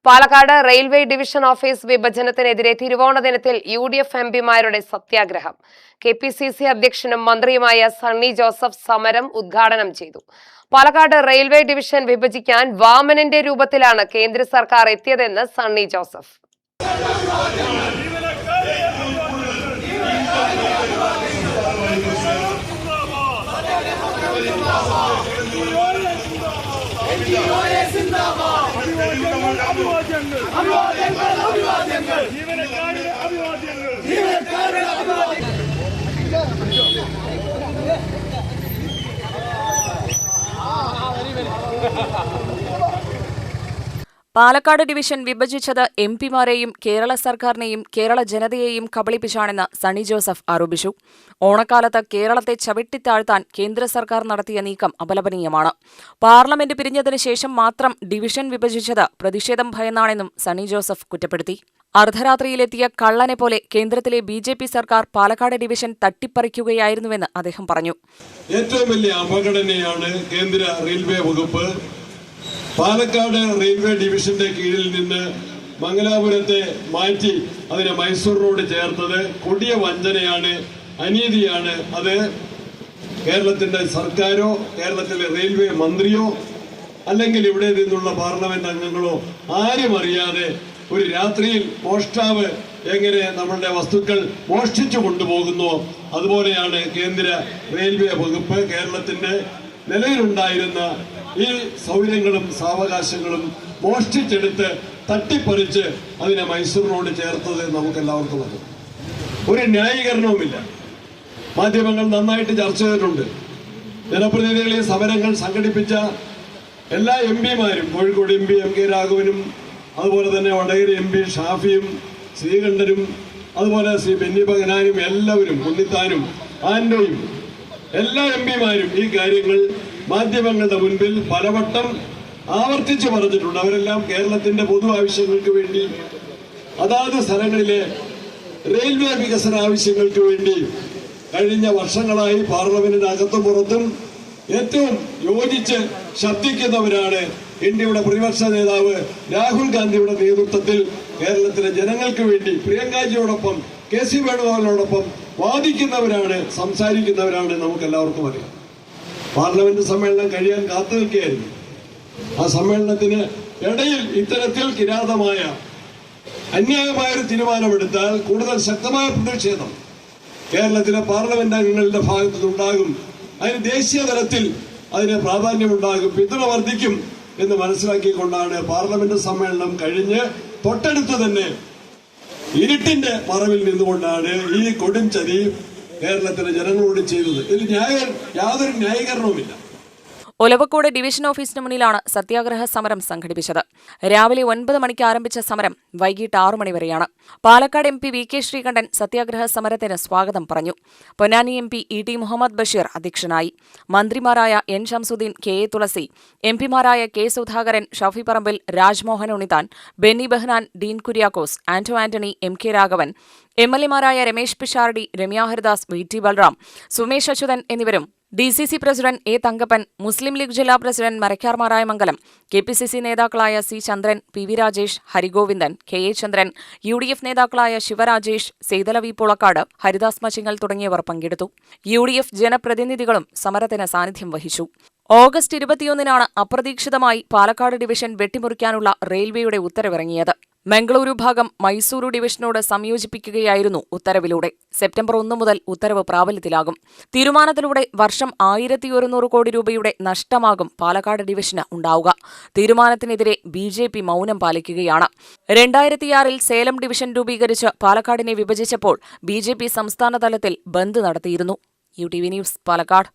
Palakkad railway division office വിഭജനത്തിനെതിരെ തിരുവോണ ദിനത്തിൽ UDF എംപിമാരുടെ സത്യാഗ്രഹം. KPCC അധ്യക്ഷനും മന്ത്രിയുമായ സണ്ണി ജോസഫ് സമരം ഉദ്ഘാടനം ചെയ്തു. പാലക്കാട് റെയിൽവേ ഡിവിഷൻ വിഭജിക്കാൻ വാമനന്റെ രൂപത്തിലാണ് കേന്ദ്ര സർക്കാർ എത്തിയതെന്ന് സണ്ണി ജോസഫ്. പാലക്കാട് ഡിവിഷൻ വിഭജിച്ചത് എംപിമാരെയും കേരള സർക്കാരിനെയും കേരള ജനതയെയും കബളിപ്പിച്ചാണെന്ന് സണ്ണി ജോസഫ് ആരോപിച്ചു. ഓണക്കാലത്ത് കേരളത്തെ ചവിട്ടിത്താഴ്ത്താൻ കേന്ദ്ര സർക്കാർ നടത്തിയ നീക്കം അപലപനീയമാണ്. പാർലമെന്റ് പിരിഞ്ഞതിനു ശേഷം മാത്രം ഡിവിഷൻ വിഭജിച്ചത് പ്രതിഷേധം ഭയന്നാണെന്നും സണ്ണി ജോസഫ് കുറ്റപ്പെടുത്തി. അർദ്ധരാത്രിയിലെത്തിയ കള്ളനെ പോലെ കേന്ദ്രത്തിലെ BJP സർക്കാർ പാലക്കാട് ഡിവിഷൻ തട്ടിപ്പറിക്കുകയായിരുന്നുവെന്ന് അദ്ദേഹം പറഞ്ഞു. ഏറ്റവും വലിയ അപകടനയാണ് കേന്ദ്ര റെയിൽവേ വകുപ്പ് പാലക്കാട് റെയിൽവേ ഡിവിഷന്റെ കീഴിൽ നിന്ന് മംഗലാപുരത്തെ മാറ്റി അതിനെ മൈസൂറിനോട് ചേർത്തത് കൊടിയ വഞ്ചനയാണ്, അനീതിയാണ്. അത് കേരളത്തിന്റെ സർക്കാരോ കേരളത്തിലെ റെയിൽവേ മന്ത്രിയോ അല്ലെങ്കിൽ ഇവിടെ നിന്നുള്ള പാർലമെന്റ് അംഗങ്ങളോ ആരും അറിയാതെ ഒരു രാത്രിയിൽ മോഷ്ടാവ് എങ്ങനെ നമ്മളുടെ വസ്തുക്കൾ മോഷ്ടിച്ചു കൊണ്ടുപോകുന്നു, അതുപോലെയാണ് കേന്ദ്ര റെയിൽവേ വകുപ്പ് കേരളത്തിന്റെ നിലവിലുണ്ടായിരുന്ന ഈ സൗകര്യങ്ങളും സാവകാശങ്ങളും മോഷ്ടിച്ചെടുത്ത് തട്ടിപ്പറിച്ച് അതിനെ മൈസൂറിനോട് ചേർത്തത് നമുക്കെല്ലാവർക്കും അറിയാം. ഒരു ന്യായീകരണവുമില്ല. മാധ്യമങ്ങൾ നന്നായിട്ട് ചർച്ച ചെയ്തിട്ടുണ്ട്. ജനപ്രതിനിധികൾ ഈ സമരങ്ങൾ സംഘടിപ്പിച്ച എല്ലാ എംപിമാരും, കോഴിക്കോട് MP MK രാഘവനും അതുപോലെ തന്നെ വടകര MP ഷാഫിയും ശ്രീകണ്ഠനും അതുപോലെ ശ്രീ ബെന്നി ബഹനാനും എല്ലാവരും, ഉണ്ണിത്താനും ആന്റോയും എല്ലാ എംപിമാരും ഈ കാര്യങ്ങൾ മാധ്യമങ്ങളുടെ മുൻപിൽ പലവട്ടം ആവർത്തിച്ചു പറഞ്ഞിട്ടുണ്ട്. അവരെല്ലാം കേരളത്തിന്റെ പൊതു ആവശ്യങ്ങൾക്ക് വേണ്ടി അതാത് സ്ഥലങ്ങളിലെ റെയിൽവേ വികസന ആവശ്യങ്ങൾക്ക് വേണ്ടി കഴിഞ്ഞ വർഷങ്ങളായി പാർലമെന്റിനകത്തും പുറത്തും ഏറ്റവും യോജിച്ച് ശബ്ദിക്കുന്നവരാണ്. ഇന്ത്യയുടെ പ്രതിപക്ഷ നേതാവ് രാഹുൽ ഗാന്ധിയുടെ നേതൃത്വത്തിൽ കേരളത്തിലെ ജനങ്ങൾക്ക് വേണ്ടി പ്രിയങ്കാജിയോടൊപ്പം KC വേണുഗോപാലിനോടൊപ്പം വാദിക്കുന്നവരാണ്, സംസാരിക്കുന്നവരാണ്. നമുക്കെല്ലാവർക്കും അറിയാം. പാർലമെന്റ് സമ്മേളനം കഴിയാൻ കാത്തു നിൽക്കുകയായിരുന്നു. ആ സമ്മേളനത്തിന് ഇടയിൽ ഇത്തരത്തിൽ കിരാതമായ അന്യായമായൊരു തീരുമാനമെടുത്താൽ കൂടുതൽ ശക്തമായ പ്രതിഷേധം കേരളത്തിലെ പാർലമെന്റ് അംഗങ്ങളുടെ ഭാഗത്തു നിന്നുണ്ടാകും. അതിന് ദേശീയ തലത്തിൽ അതിന് പ്രാധാന്യമുണ്ടാകും, പിന്തുണ വർദ്ധിക്കും എന്ന് മനസ്സിലാക്കിക്കൊണ്ടാണ് പാർലമെന്റ് സമ്മേളനം കഴിഞ്ഞ് തൊട്ടടുത്ത് തന്നെ ഇരുട്ടിന്റെ മറവിൽ നിന്നുകൊണ്ടാണ് ഈ കൊടും ചതി കേരളത്തിലെ ജനങ്ങളോട് ചെയ്തത്. ഇതിൽ യാതൊരു ന്യായീകരണവുമില്ല. ഒലവക്കോട് ഡിവിഷൻ ഓഫീസിന് മുന്നിലാണ് സത്യാഗ്രഹ സമരം സംഘടിപ്പിച്ചത്. രാവിലെ 9 മണിക്ക് ആരംഭിച്ച സമരം വൈകിട്ട് 6 മണി വരെയാണ്. പാലക്കാട് MP VK ശ്രീകണ്ഠൻ സത്യാഗ്രഹ സമരത്തിന് സ്വാഗതം പറഞ്ഞു. പൊന്നാനി MP ET മുഹമ്മദ് ബഷീർ അധ്യക്ഷനായി. മന്ത്രിമാരായ N ശംസുദ്ദീൻ, KA തുളസി, MPമാരായ K സുധാകരൻ, ഷഫി പറമ്പിൽ, രാജ്മോഹൻ ഉണ്ണിത്താൻ, ബെന്നി ബെഹനാൻ, ഡീൻ കുര്യാക്കോസ്, ആന്റോ ആന്റണി, MK രാഘവൻ, MLA മാരായ രമേശ് പിഷാരടി, രമ്യ ഹരിദാസ്, VT ബൽറാം, സുമേഷ് അച്യുതൻ എന്നിവരും DCC president A Thankappan, Muslim league ജില്ലാ പ്രസിഡന്റ് മരക്കാർ മാരായമംഗലം, KPCC നേതാക്കളായ C ചന്ദ്രൻ, PV രാജേഷ്, ഹരിഗോവിന്ദൻ, KA ചന്ദ്രൻ, UDF നേതാക്കളായ ശിവരാജേഷ്, സെയ്തല V പുളക്കാട്, ഹരിദാസ് മച്ചിങ്ങൽ തുടങ്ങിയവർ പങ്കെടുത്തു. UDF ജനപ്രതിനിധികളും സമരത്തിന് സാന്നിധ്യം വഹിച്ചു. ഓഗസ്റ്റ് 21-നാണ് അപ്രതീക്ഷിതമായി പാലക്കാട് ഡിവിഷൻ വെട്ടിമുറിക്കാനുള്ള റെയിൽവേയുടെ ഉത്തരവിറങ്ങിയത്. മംഗളൂരു ഭാഗം മൈസൂരു ഡിവിഷനോട് സംയോജിപ്പിക്കുകയായിരുന്നു ഉത്തരവിലൂടെ. സെപ്റ്റംബർ 1 മുതൽ ഉത്തരവ് പ്രാബല്യത്തിലാകും. തീരുമാനത്തിലൂടെ വർഷം 1100 കോടി രൂപയുടെ നഷ്ടമാകും പാലക്കാട് ഡിവിഷന് ഉണ്ടാവുക. തീരുമാനത്തിനെതിരെ BJP മൗനം പാലിക്കുകയാണ്. 2006-ൽ സേലം ഡിവിഷൻ രൂപീകരിച്ച് പാലക്കാടിനെ വിഭജിച്ചപ്പോൾ BJP സംസ്ഥാന തലത്തിൽ ബന്ദ് നടത്തിയിരുന്നു. UTV news, Palakkad.